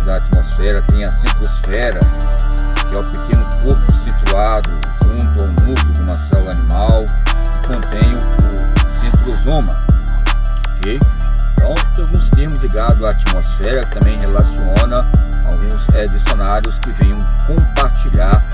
da atmosfera, tem a centrosfera, que é o pequeno corpo situado junto ao núcleo de uma célula animal, e contém o centrosoma, ok? Então, tem alguns termos ligados à atmosfera que também relaciona alguns dicionários que venham compartilhar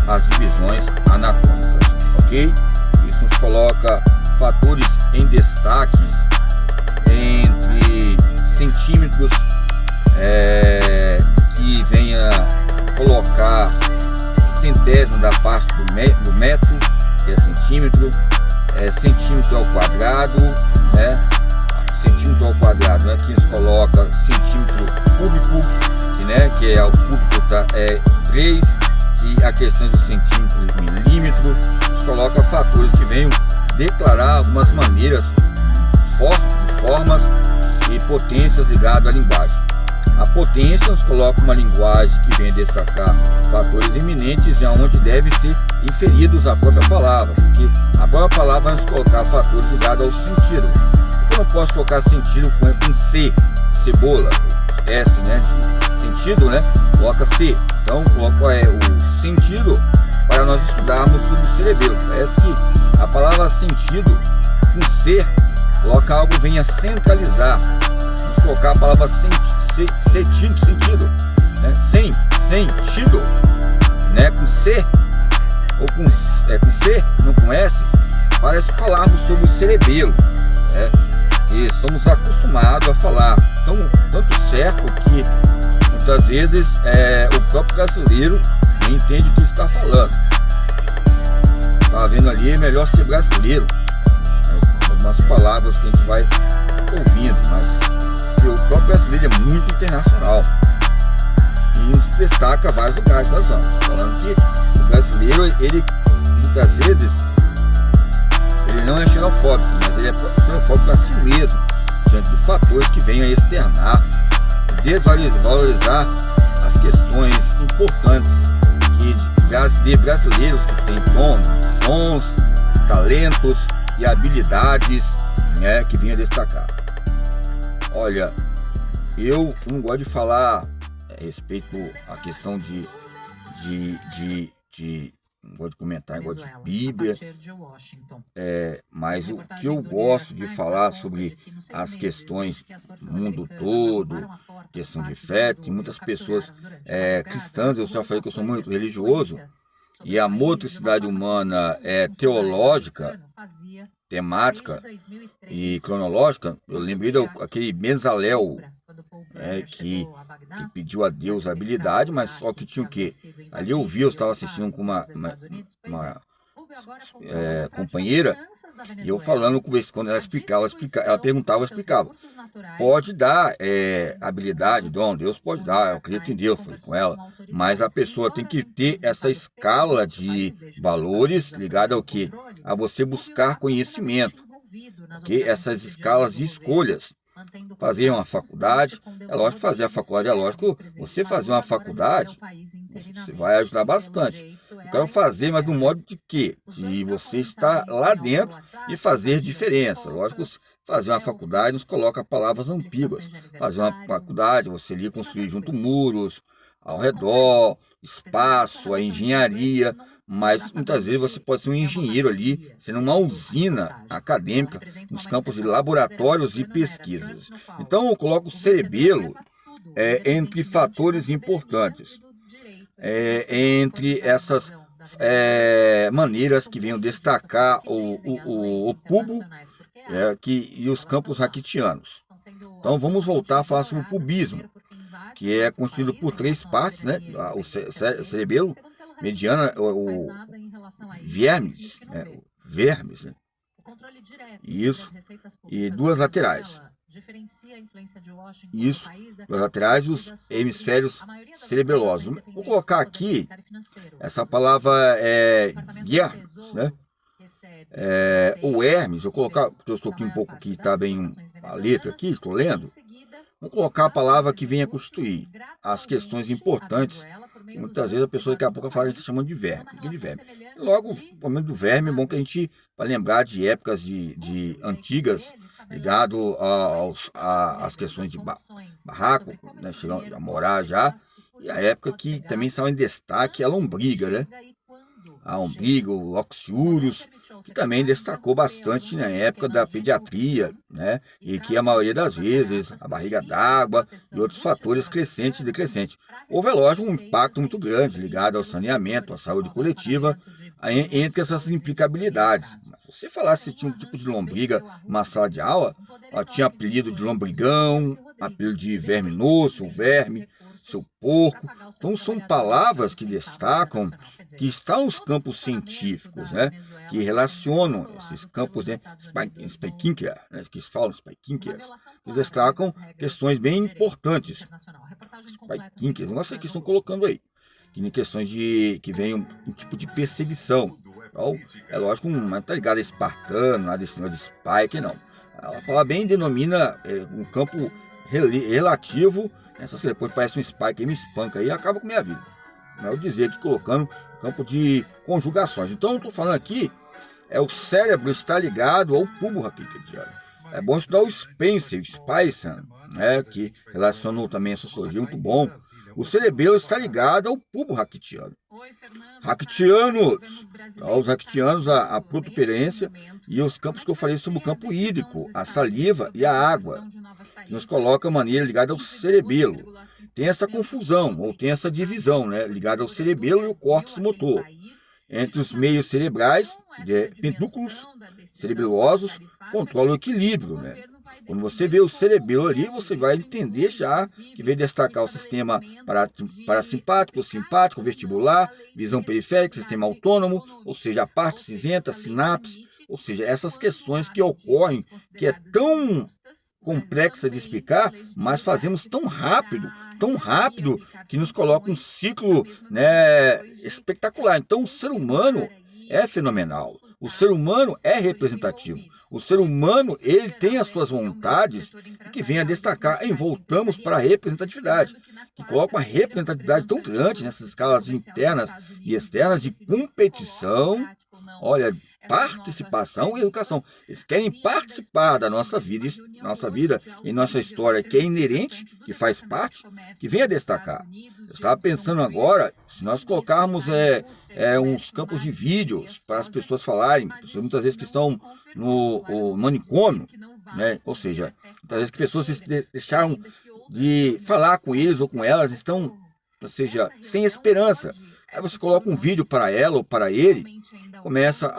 as divisões anatômicas, ok? Isso nos coloca fatores em destaques entre centímetros, que venha colocar centésimo da parte do metro, que é centímetro, centímetro ao quadrado, né? Centímetro ao quadrado, né? Que nos coloca centímetro cúbico, que é o cúbico é 3, e a questão do centímetro milímetro nos coloca fatores que venham declarar algumas maneiras, formas e potências ligadas à linguagem. A potência nos coloca uma linguagem que vem destacar fatores eminentes e aonde deve ser inferidos à própria palavra, porque a própria palavra vai nos colocar fatores ligados ao sentido. Eu não posso colocar sentido com C, cebola, S, de sentido, coloca C. Então coloca o sentido para nós estudarmos sobre o cerebelo. Parece que a palavra sentido com C coloca algo venha centralizar. Vamos colocar a palavra sentido, sentido, com C ou com C, não com S, parece falarmos sobre o cerebelo, e somos acostumados a falar tanto certo que muitas vezes o próprio brasileiro nem entende o que está falando. Tá vendo ali, é melhor ser brasileiro, algumas palavras que a gente vai ouvindo, mas o próprio brasileiro é muito internacional e nos destaca vários lugares das anos, falando que o brasileiro, ele muitas vezes ele não é xenofóbico, mas ele é xenofóbico a si mesmo, diante de fatores que venham a externar, desvalorizar as questões importantes de brasileiros que têm dons, talentos e habilidades, que venham a destacar. Olha, eu não gosto de falar a respeito à questão não gosto de comentar, não gosto de Bíblia, mas o que eu gosto de falar sobre as questões do mundo todo, questão de fé, tem muitas pessoas cristãs, eu só falei que eu sou muito religioso, e a motricidade humana teológica, temática e cronológica. Eu lembrei daquele Bezalel, que pediu a Deus a habilidade, mas só que tinha o quê? Ali eu estava assistindo com uma companheira, e eu falando com quando ela explicava, ela perguntava, eu explicava. Pode dar habilidade, dom, Deus pode dar, eu acredito em Deus, falei com ela, mas a pessoa tem que ter essa escala de valores ligada ao quê? A você buscar conhecimento, ok? Essas escalas de escolhas. Fazer uma faculdade, é lógico, fazer a faculdade, é lógico, você fazer uma faculdade, você vai ajudar bastante. Eu quero fazer, mas no modo de quê? De você estar lá dentro e fazer diferença. Lógico, fazer uma faculdade nos coloca palavras ambíguas. Fazer uma faculdade, você ali construir junto muros, ao redor, espaço, a engenharia, mas muitas vezes você pode ser um engenheiro ali, sendo uma usina acadêmica nos campos de laboratórios e pesquisas. Então eu coloco o cerebelo entre fatores importantes, entre essas maneiras que venham destacar o pubo e os campos raquitianos. Então vamos voltar a falar sobre o pubismo, que é constituído por 3 partes, o cerebelo, mediana, o vermes, isso, e 2 laterais. Isso, 2 laterais e os hemisférios cerebelosos. Vou colocar aqui essa palavra Hermes, o Hermes, vou colocar, porque eu estou aqui um pouco aqui, está bem a letra aqui, estou lendo. Vamos colocar a palavra que venha constituir as questões importantes Muitas vezes a pessoa daqui a pouco fala, a gente está chamando de verme. Por que de verme? Logo, o momento do verme é bom que a gente, para lembrar de épocas de antigas, ligado às questões de barraco, né, chegando a morar já, e a época que também saiu em destaque a lombriga, né? A lombriga, o Oxyurus, que também destacou bastante na época da pediatria, né? E que a maioria das vezes a barriga d'água e outros fatores crescentes e decrescentes. Houve, é lógico, um impacto muito grande ligado ao saneamento, à saúde coletiva, entre essas implicabilidades. Mas se você falasse que tinha um tipo de lombriga numa sala de aula, ela tinha apelido de lombrigão, apelido de verminoso, verme, seu porco. Então são palavras que destacam, que estão nos campos científicos, né? Que relacionam esses campos, né? Spykinker, né? Que falam Spykinkers, que destacam questões bem importantes. Spykinkers, não sei o que estão colocando aí, que em questões de que vem um tipo de perseguição. Então, é lógico, não está ligado a espartano, nada desse negócio de spike, não. A palavra bem denomina um campo relativo, essas que depois parece um spike, me espanca aí e acaba com a minha vida. Eu dizer aqui colocando campo de conjugações. Então eu estou falando aqui, o cérebro está ligado ao pulbo raquídeo. É bom estudar o Spencer, né, que relacionou também a sociologia, muito bom. O cerebelo está ligado ao pulbo raquitiano. Raquitianos, os raquitianos, a protuberância e os campos que eu falei sobre o campo hídrico, a saliva e a água, que nos coloca a maneira ligada ao cerebelo. Tem essa confusão, ou tem essa divisão, né, ligada ao cerebelo e o córtex motor. Entre os meios cerebrais, pedúnculos cerebelosos, controla o equilíbrio, né? Quando você vê o cerebelo ali, você vai entender já que vem destacar o sistema parasimpático, simpático, vestibular, visão periférica, sistema autônomo, ou seja, a parte cinzenta, sinapse, ou seja, essas questões que ocorrem, que é tão complexa de explicar, mas fazemos tão rápido, que nos coloca um ciclo, né, espetacular. Então, o ser humano é fenomenal. O ser humano é representativo. O ser humano, ele tem as suas vontades que vem a destacar. E voltamos para a representatividade, que coloca uma representatividade tão grande nessas escalas internas e externas de competição. Olha, participação e educação. Eles querem participar da nossa vida e nossa história, que é inerente, que faz parte, que vem a destacar. Eu estava pensando agora, se nós colocarmos uns campos de vídeos para as pessoas falarem, pessoas muitas vezes que estão no manicômio, né? Ou seja, muitas vezes que pessoas se deixaram de falar com eles ou com elas, estão, ou seja, sem esperança. Aí você coloca um vídeo para ela ou para ele, começa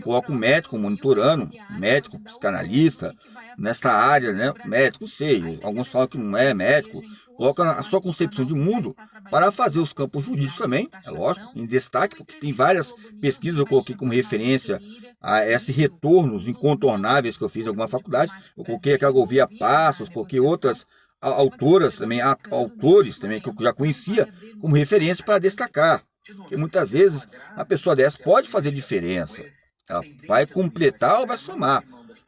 coloca um médico monitorando, médico, psicanalista, nesta área, né? Médico, sei, alguns falam que não é médico, coloca a sua concepção de mundo para fazer os campos jurídicos também, é lógico, em destaque, porque tem várias pesquisas, eu coloquei como referência a esses retornos incontornáveis que eu fiz em alguma faculdade, eu coloquei aquela Gouveia Passos, coloquei outras autoras também, autores também que eu já conhecia como referência para destacar. Porque muitas vezes a pessoa dessa pode fazer diferença. Ela vai completar ou vai somar.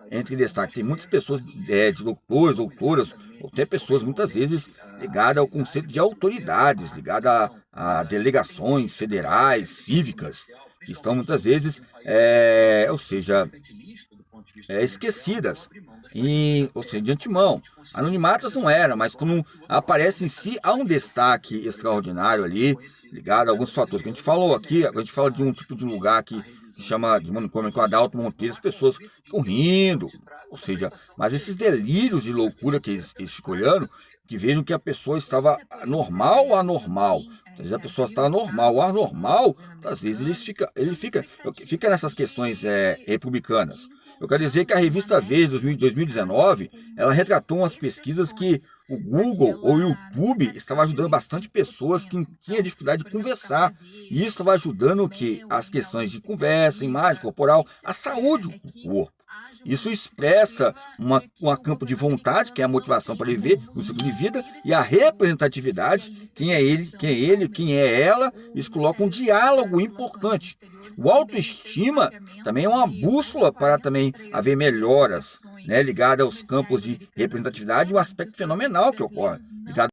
Entre destaque, tem muitas pessoas de doutores, doutoras, ou até pessoas muitas vezes ligadas ao conceito de autoridades, ligadas a delegações federais, cívicas, que estão muitas vezes, esquecidas, ou seja, de antemão. Anonimatas não era, mas quando aparece em si, há um destaque extraordinário ali, ligado a alguns fatores. Que a gente falou aqui, a gente fala de um tipo de lugar que chama de manicômio, com Adalto Monteiro, as pessoas ficam rindo, ou seja, mas esses delírios de loucura que eles ficam olhando, que vejam que a pessoa estava normal ou anormal. Às vezes a pessoa está normal ou anormal, às vezes ele fica nessas questões republicanas. Eu quero dizer que a revista Veja, 2019, ela retratou umas pesquisas que o Google ou o YouTube estava ajudando bastante pessoas que tinham dificuldade de conversar. E isso estava ajudando o quê? As questões de conversa, imagem corporal, a saúde do corpo. Isso expressa um campo de vontade, que é a motivação para viver, o ciclo de vida, e a representatividade, quem é ele, quem é ela, isso coloca um diálogo importante. O autoestima também é uma bússola para também haver melhoras, né, ligada aos campos de representatividade e um aspecto fenomenal que ocorre, ligado